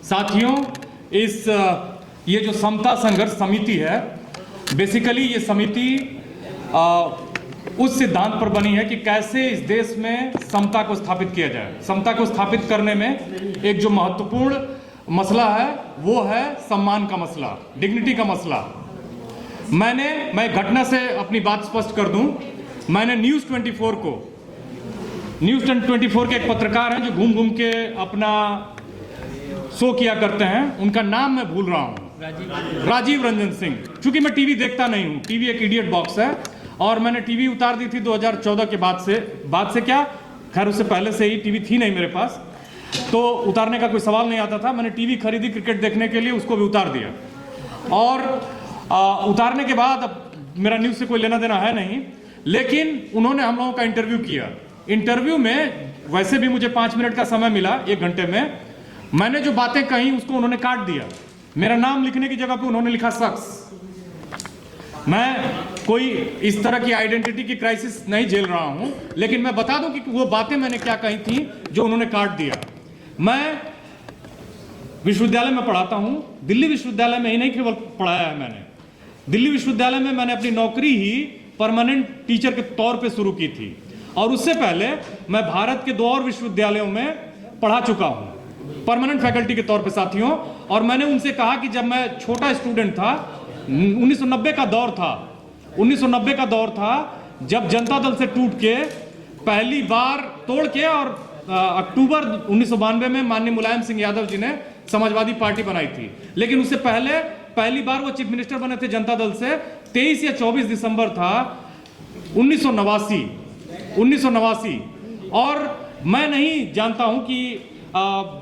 साथियों, ये जो समता संघर्ष समिति है, बेसिकली ये समिति उस सिद्धांत पर बनी है कि कैसे इस देश में समता को स्थापित किया जाए। समता को स्थापित करने में एक जो महत्वपूर्ण मसला है वो है सम्मान का मसला, डिग्निटी का मसला। मैं घटना से अपनी बात स्पष्ट कर दूं। मैंने न्यूज़ 24 के एक पत्रकार हैं जो घूम घूम के अपना शो किया करते हैं, उनका नाम मैं भूल रहा हूं, राजीव रंजन सिंह। चूंकि मैं टीवी देखता नहीं हूं, टीवी एक इडियट बॉक्स है, और मैंने टीवी उतार दी थी 2014 के बाद से क्या, खैर उससे पहले से ही टीवी थी नहीं मेरे पास, तो उतारने का कोई सवाल नहीं आता था। मैंने टीवी खरीदी क्रिकेट देखने के लिए, उसको भी उतार दिया। और उतारने के बाद अब मेरा न्यूज़ से कोई लेना देना है नहीं, लेकिन उन्होंने हम लोगों का इंटरव्यू किया। इंटरव्यू में वैसे भी मुझे 5 मिनट का समय मिला 1 घंटे में। मैंने जो बातें कही उसको उन्होंने काट दिया। मेरा नाम लिखने की जगह पे उन्होंने लिखा शख्स। मैं कोई इस तरह की आइडेंटिटी की क्राइसिस नहीं झेल रहा हूं, लेकिन मैं बता दूं कि वो बातें मैंने क्या कही थी जो उन्होंने काट दिया। मैं विश्वविद्यालय में पढ़ाता हूं, दिल्ली विश्वविद्यालय में ही नहीं केवल पढ़ाया है मैंने, दिल्ली विश्वविद्यालय में मैंने अपनी नौकरी ही परमानेंट टीचर के तौर पे शुरू की थी, और उससे पहले मैं भारत के 2 और विश्वविद्यालयों में पढ़ा चुका हूं परमानेंट फैकल्टी के तौर पे साथियों। और मैंने उनसे कहा कि जब मैं छोटा स्टूडेंट था, 1990 का दौर था, जब जनता दल से टूट के पहली बार तोड़ के, और अक्टूबर 1992 में माननीय मुलायम सिंह यादव जी ने समाजवादी पार्टी बनाई थी, लेकिन उससे पहले पहली बार वो चीफ मिनिस्टर बने थे जनता दल से। 23 या 24 दिसंबर था 1989। और मैं नहीं जानता हूं कि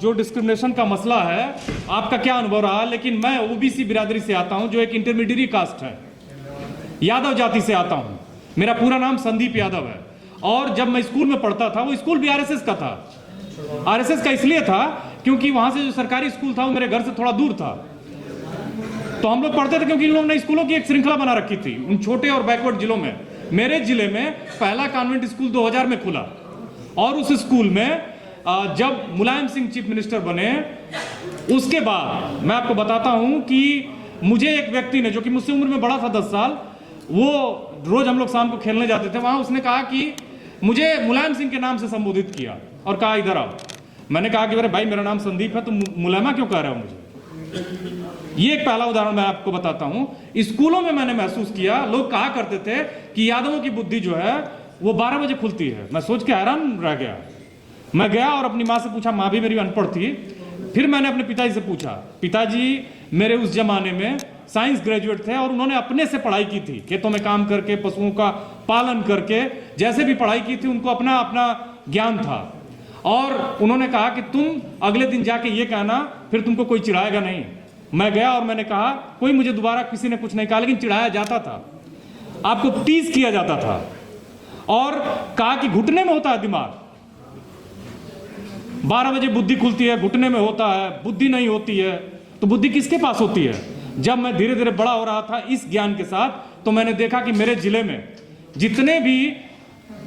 जो डिस्क्रिमिनेशन का मसला है आपका क्या अनुभव रहा, लेकिन मैं ओबीसी बिरादरी से आता हूं जो एक इंटरमीडिएट कास्ट है, यादव जाति से आता हूं। मेरा पूरा नाम संदीप यादव है। और जब मैं स्कूल में पढ़ता था, वो स्कूल भी आरएसएस का था। आरएसएस का इसलिए था क्योंकि वहां से जो सरकारी स्कूल था वो मेरे घर से थोड़ा दूर था, तो हम लोग पढ़ते थे, क्योंकि इन लोगों ने स्कूलों की एक श्रृंखला बना रखी थी उन छोटे और बैकवर्ड जिलों में। मेरे जिले में पहला कॉन्वेंट स्कूल 2000 में खुला, और उस स्कूल में जब मुलायम सिंह चीफ मिनिस्टर बने, उसके बाद मैं आपको बताता हूं कि मुझे एक व्यक्ति ने, जो कि मुझसे उम्र में बड़ा था 10 साल, वो रोज हम लोग शाम को खेलने जाते थे वहां, उसने कहा कि मुझे मुलायम सिंह के नाम से संबोधित किया और कहा इधर आओ। मैंने कहा कि अरे भाई, मेरा नाम संदीप है, तो मुलायमा क्यों कह रहे हो मुझे? ये एक पहला उदाहरण मैं आपको बताता हूं। स्कूलों में मैंने महसूस किया, लोग कहा करते थे कि यादवों की बुद्धि जो है वो 12 बजे खुलती है। मैं सोच के हैरान रह गया। मैं गया और अपनी माँ से पूछा, माँ भी मेरी अनपढ़ थी। फिर मैंने अपने पिताजी से पूछा, पिताजी मेरे उस जमाने में साइंस ग्रेजुएट थे और उन्होंने अपने से पढ़ाई की थी, खेतों में काम करके, पशुओं का पालन करके, जैसे भी पढ़ाई की थी, उनको अपना अपना ज्ञान था। और उन्होंने कहा कि तुम अगले दिन जाके ये कहना, फिर तुमको कोई चिढ़ाएगा नहीं। मैं गया और मैंने कहा, कोई मुझे दोबारा किसी ने कुछ नहीं कहा, लेकिन चिढ़ाया जाता था, आपको टीज किया जाता था, और कहा कि घुटने में होता है दिमाग, 12 बजे बुद्धि खुलती है, घुटने में होता है, बुद्धि नहीं होती है। तो बुद्धि किसके पास होती है? जब मैं धीरे धीरे बड़ा हो रहा था इस ज्ञान के साथ, तो मैंने देखा कि मेरे जिले में जितने भी,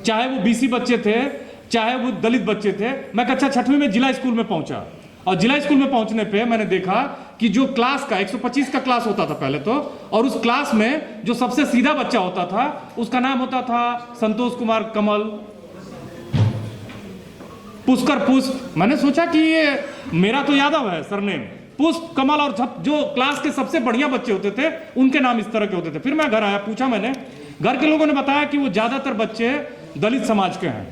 चाहे वो बीसी बच्चे थे, चाहे वो दलित बच्चे थे, मैं कक्षा 6वीं में जिला स्कूल में पहुंचा, और जिला स्कूल में पहुंचने पे मैंने देखा कि जो क्लास का 125 का क्लास होता था पहले तो, और उस क्लास में जो सबसे सीधा बच्चा होता था उसका नाम होता था संतोष कुमार कमल, पुष्कर पुष्प। मैंने सोचा कि ये मेरा तो यादव है सरनेम, पुष्प कमल, और जो क्लास के सबसे बढ़िया बच्चे होते थे उनके नाम इस तरह के होते थे। फिर मैं घर आया, पूछा मैंने, घर के लोगों ने बताया कि वो ज्यादातर बच्चे दलित समाज के हैं।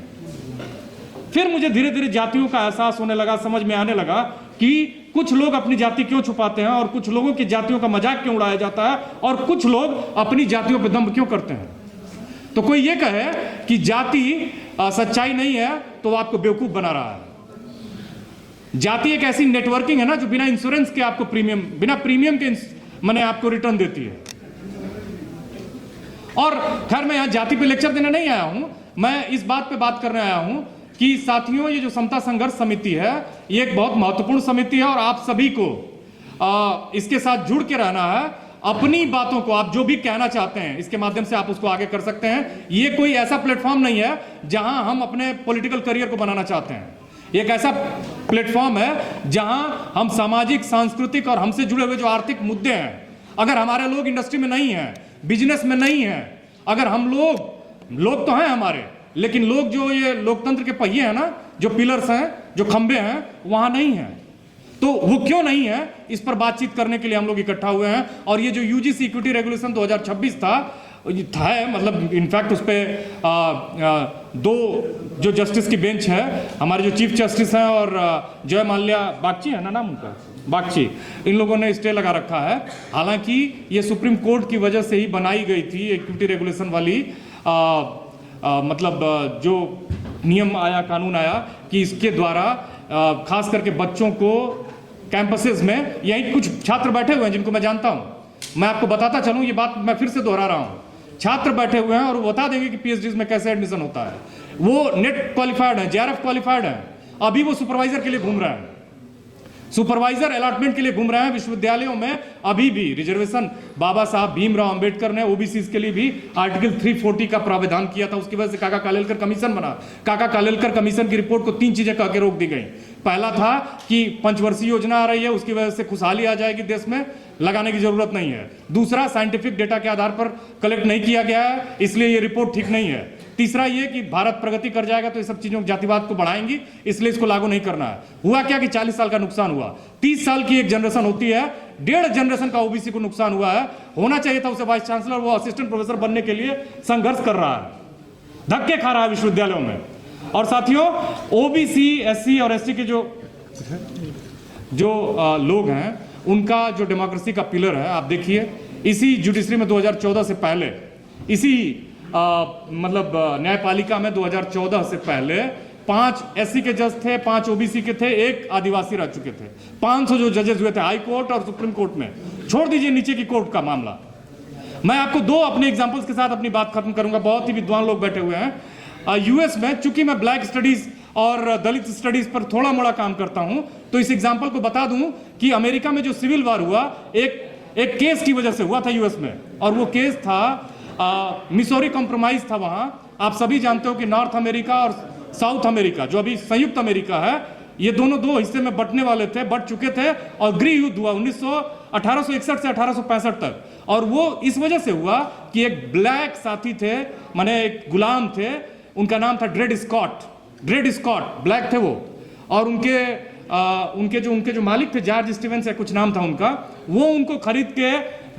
फिर मुझे धीरे धीरे जातियों का एहसास होने लगा, समझ में आने लगा कि कुछ लोग अपनी जाति क्यों छुपाते हैं, और कुछ लोगों की जातियों का मजाक क्यों उड़ाया जाता है, और कुछ लोग अपनी जातियों पर दंभ क्यों करते हैं। तो कोई ये कहे कि जाति सच्चाई नहीं है तो वो आपको बेवकूफ बना रहा है। जाति एक ऐसी नेटवर्किंग है ना, जो बिना इंश्योरेंस के आपको बिना प्रीमियम के मैंने आपको रिटर्न देती है। और खैर, मैं यहां जाति पे लेक्चर देने नहीं आया हूं, मैं इस बात पे बात करने आया हूं कि साथियों, ये जो समता संघर्ष समिति है, ये एक बहुत महत्वपूर्ण समिति है, और आप सभी को इसके साथ जुड़ के रहना है। अपनी बातों को आप जो भी कहना चाहते हैं, इसके माध्यम से आप उसको आगे कर सकते हैं। ये कोई ऐसा प्लेटफॉर्म नहीं है जहां हम अपने पॉलिटिकल करियर को बनाना चाहते हैं। एक ऐसा प्लेटफॉर्म है जहां हम सामाजिक, सांस्कृतिक और हमसे जुड़े हुए जो आर्थिक मुद्दे हैं, अगर हमारे लोग इंडस्ट्री में नहीं हैं, बिजनेस में नहीं हैं, अगर हम लोग तो हैं हमारे, लेकिन लोग जो ये लोकतंत्र के पहिए हैं ना, जो पिलर्स हैं, जो खंबे हैं, वहां नहीं हैं, तो वो क्यों नहीं है, इस पर बातचीत करने के लिए हम लोग इकट्ठा हुए हैं। और ये जो यूजीसी इक्विटी रेगुलेशन 2026 था मतलब इनफैक्ट उस पर दो जो जस्टिस की बेंच है, हमारे जो चीफ जस्टिस हैं और जय माल्या बागची है ना नाम उनका, बागची, इन लोगों ने स्टे लगा रखा है। हालांकि ये सुप्रीम कोर्ट की वजह से ही बनाई गई थी इक्विटी रेगुलेशन वाली मतलब जो नियम आया, कानून आया कि इसके द्वारा खास करके बच्चों को कैंपसेस में, यही कुछ छात्र बैठे हुए हैं जिनको मैं जानता हूं, मैं आपको बताता चलूं, ये बात मैं फिर से दोहरा रहा हूं, छात्र बैठे हुए हैं और वो बता देंगे कि पीएचडीज में कैसे एडमिशन होता है। वो नेट क्वालिफाइड है, जेआरएफ क्वालिफाइड है, अभी वो सुपरवाइजर के लिए घूम रहा है, सुपरवाइजर अलॉटमेंट के लिए घूम रहे हैं विश्वविद्यालयों में। अभी भी रिजर्वेशन बाबा साहब भीमराव अंबेडकर ने ओबीसी के लिए भी आर्टिकल 340 का प्रावधान किया था, उसकी वजह से काका कालेलकर कमीशन बना। काका कालेलकर कमीशन की रिपोर्ट को 3 चीजें कह के रोक दी गई। पहला था कि पंचवर्षीय योजना आ रही है, उसकी वजह से खुशहाली आ जाएगी देश में, लगाने की जरूरत नहीं है। दूसरा, साइंटिफिक डेटा के आधार पर कलेक्ट नहीं किया गया है, इसलिए ये रिपोर्ट ठीक नहीं है। तीसरा ये कि भारत प्रगति कर जाएगा तो ये सब चीजों जातिवाद को बढ़ाएंगी, इसलिए इसको लागू नहीं करना है। हुआ क्या कि 40 साल का नुकसान हुआ। 30 साल की एक जनरेशन होती है, 1.5 जनरेशन का ओबीसी को नुकसान हुआ है। होना चाहिए था उसे वाइस चांसलर, वो असिस्टेंट प्रोफेसर बनने के लिए संघर्ष कर रहा है, धक्के खा रहा है विश्वविद्यालयों में। और साथियों, ओबीसी, एससी और एसटी के जो लोग हैं, उनका जो डेमोक्रेसी का पिलर है, आप देखिए इसी जुडिशरी में 2014 से पहले, इसी मतलब न्यायपालिका में 2014 से पहले 5 एससी के जज थे, 5 ओबीसी के थे, 1 आदिवासी रह चुके थे। 500 जो जजेस हुए थे हाई कोर्ट और सुप्रीम कोर्ट में, छोड़ दीजिए नीचे की कोर्ट का मामला। मैं आपको 2 अपने एग्जांपल्स के साथ अपनी बात खत्म करूंगा। बहुत ही विद्वान लोग बैठे हुए हैं। यूएस में, चूंकि मैं ब्लैक स्टडीज और दलित स्टडीज पर थोड़ा मोड़ा काम करता हूं, तो इस एग्जाम्पल को बता दूं कि अमेरिका में जो सिविल वार हुआ, एक केस की वजह से हुआ था यूएस में, और वो केस था मिसौरी कॉम्प्रोमाइज था। वहां आप सभी जानते हो कि नॉर्थ अमेरिका और साउथ अमेरिका, जो अभी संयुक्त अमेरिका है, ये दोनों 2 हिस्से में बंटने वाले थे, बंट चुके थे, और गृह युद्ध हुआ 1861 से 1865 तक। और वो इस वजह से हुआ कि एक ब्लैक साथी थे, माने एक गुलाम थे, उनका नाम था ड्रेड स्कॉट, ब्लैक थे वो, और उनके जो मालिक थे, जॉर्ज स्टीवेंस है कुछ नाम था उनका, वो उनको खरीद के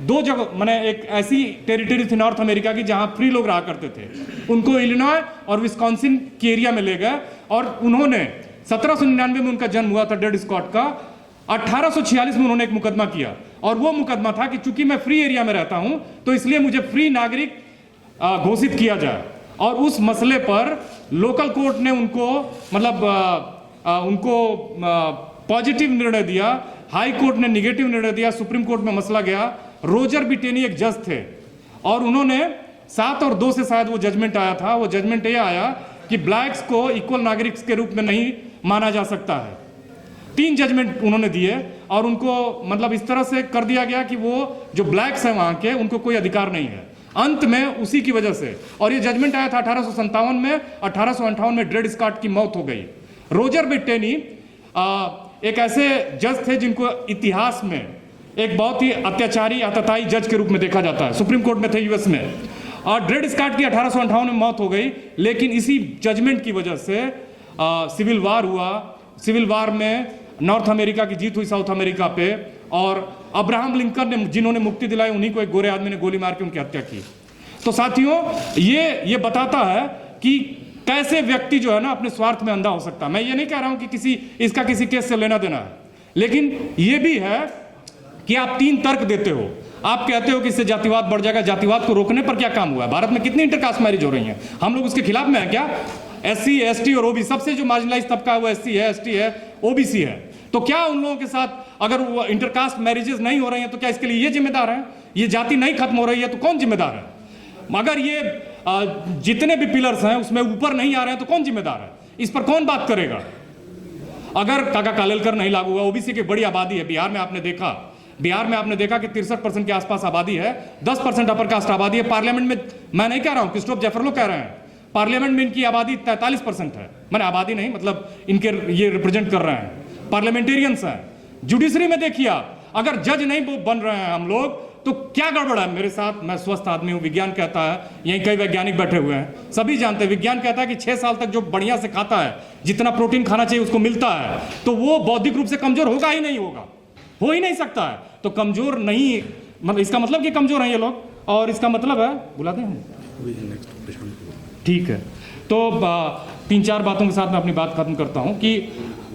2 जगह, माने एक ऐसी टेरिटरी थी नॉर्थ अमेरिका की जहां फ्री लोग रहा करते थे, उनको इलिनॉय और विस्कॉन्सिन के एरिया में ले गए। और उन्होंने 1799 में उनका जन्म हुआ था ड्रेड स्कॉट का। 1846 में उन्होंने एक मुकदमा किया, और वो मुकदमा था कि चूंकि मैं फ्री एरिया में रहता हूं, तो इसलिए मुझे फ्री नागरिक घोषित किया जाए। और उस मसले पर लोकल कोर्ट ने उनको उनको पॉजिटिव निर्णय दिया, हाई कोर्ट ने निगेटिव निर्णय दिया, सुप्रीम कोर्ट में मसला गया। रोजर बिटेनी एक जज थे, और उन्होंने 7 और 2 से शायद वो जजमेंट आया था। वो जजमेंट ये आया कि ब्लैक्स को इक्वल नागरिक के रूप में नहीं माना जा सकता है। 3 जजमेंट उन्होंने दिए, और उनको इस तरह से कर दिया गया कि वो जो ब्लैक्स हैं वहां के, उनको कोई अधिकार नहीं है। अंत में उसी की वजह से, और ये जजमेंट आया था 1857 में, 1858 में ड्रेड स्कॉट की मौत हो गई। रोजर बिटेनी एक ऐसे जज थे जिनको इतिहास में एक बहुत ही अत्याचारी, आतताई जज के रूप में देखा जाता है। सुप्रीम कोर्ट में थे यूएस में, और ड्रेड स्कॉट की 1858 में मौत हो गई। लेकिन इसी जजमेंट की वजह से सिविल वार हुआ। सिविल वार में नॉर्थ अमेरिका की जीत हुई साउथ अमेरिका पे, और अब्राहम लिंकन ने, जिन्होंने मुक्ति दिलाई, उन्हीं को एक गोरे आदमी ने गोली मार के उनकी हत्या की। तो साथियों, ये बताता है कि कैसे व्यक्ति जो है ना अपने स्वार्थ में अंधा हो सकता है। मैं ये नहीं कह रहा हूं कि इसका किसी केस से लेना देना है, लेकिन ये भी है कि आप 3 तर्क देते हो। आप कहते हो कि इससे जातिवाद बढ़ जाएगा। जातिवाद को रोकने पर क्या काम हुआ है? भारत में कितनी इंटरकास्ट मैरिज हो रही हैं? हम लोग उसके खिलाफ में है क्या? एससी, एसटी और ओबीसी, सबसे जो मार्जिनलाइज तबका है वो एससी है, एसटी है, ओबीसी है। तो क्या उन लोगों के साथ अगर वो इंटरकास्ट मैरिजेस नहीं हो रही हैं, तो क्या इसके लिए ये जिम्मेदार है? ये जाति नहीं खत्म हो रही है तो कौन जिम्मेदार है? मगर ये जितने भी पिलर्स हैं उसमें ऊपर नहीं आ रहे हैं तो कौन जिम्मेदार है? इस पर कौन बात करेगा? अगर काका कालेलकर नहीं लागू हुआ, ओबीसी की बड़ी आबादी है बिहार में, आपने देखा कि 63% के आसपास आबादी है, 10% अपर कास्ट आबादी है। पार्लियामेंट में, मैं नहीं कह रहा हूं, क्रिस्टोफ जेफरलो कह रहे हैं, पार्लियामेंट में इनकी आबादी 43% है, मैंने आबादी नहीं मतलब इनके ये रिप्रेजेंट कर रहे हैं, पार्लियामेंटेरियंस हैं। जुडिशरी में देखिए आप, अगर जज नहीं बन रहे हैं हम लोग तो क्या गड़बड़ है मेरे साथ? मैं स्वस्थ आदमी हूं, विज्ञान कहता है, यहीं कई वैज्ञानिक बैठे हुए हैं, सभी जानते हैं, विज्ञान कहता है कि 6 साल तक जो बढ़िया से खाता है, जितना प्रोटीन खाना चाहिए उसको मिलता है, तो वो बौद्धिक रूप से कमजोर होगा ही नहीं, होगा, हो ही नहीं सकता है। तो कमजोर नहीं, मतलब इसका मतलब कि कमजोर हैं ये लोग, और इसका मतलब है, बुलाते हैं, ठीक है। तो 3-4 बातों के साथ मैं अपनी बात खत्म करता हूं कि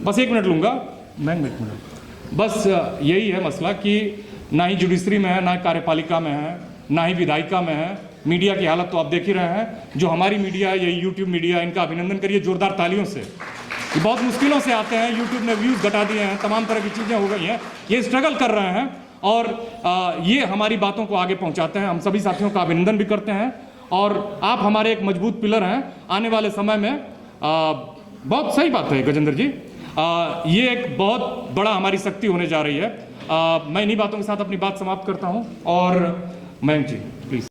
बस 1 मिनट लूंगा, मैं 1 मिनट, बस यही है मसला कि ना ही जुडिशरी में है, ना ही कार्यपालिका में है, ना ही विधायिका में है। मीडिया की हालत तो आप देख ही रहे हैं, जो हमारी मीडिया है, ये यूट्यूब मीडिया, इनका अभिनंदन करिए जोरदार तालियों से। ये बहुत मुश्किलों से आते हैं, यूट्यूब ने व्यूज़ घटा दिए हैं, तमाम तरह की चीज़ें हो गई हैं, ये स्ट्रगल कर रहे हैं और ये हमारी बातों को आगे पहुँचाते हैं। हम सभी साथियों का अभिनंदन भी करते हैं और आप हमारे एक मजबूत पिलर हैं आने वाले समय में। बहुत सही बात है गजेंद्र जी, ये एक बहुत बड़ा हमारी शक्ति होने जा रही है। मैं इन्हीं बातों के साथ अपनी बात समाप्त करता हूं और मयंक जी प्लीज।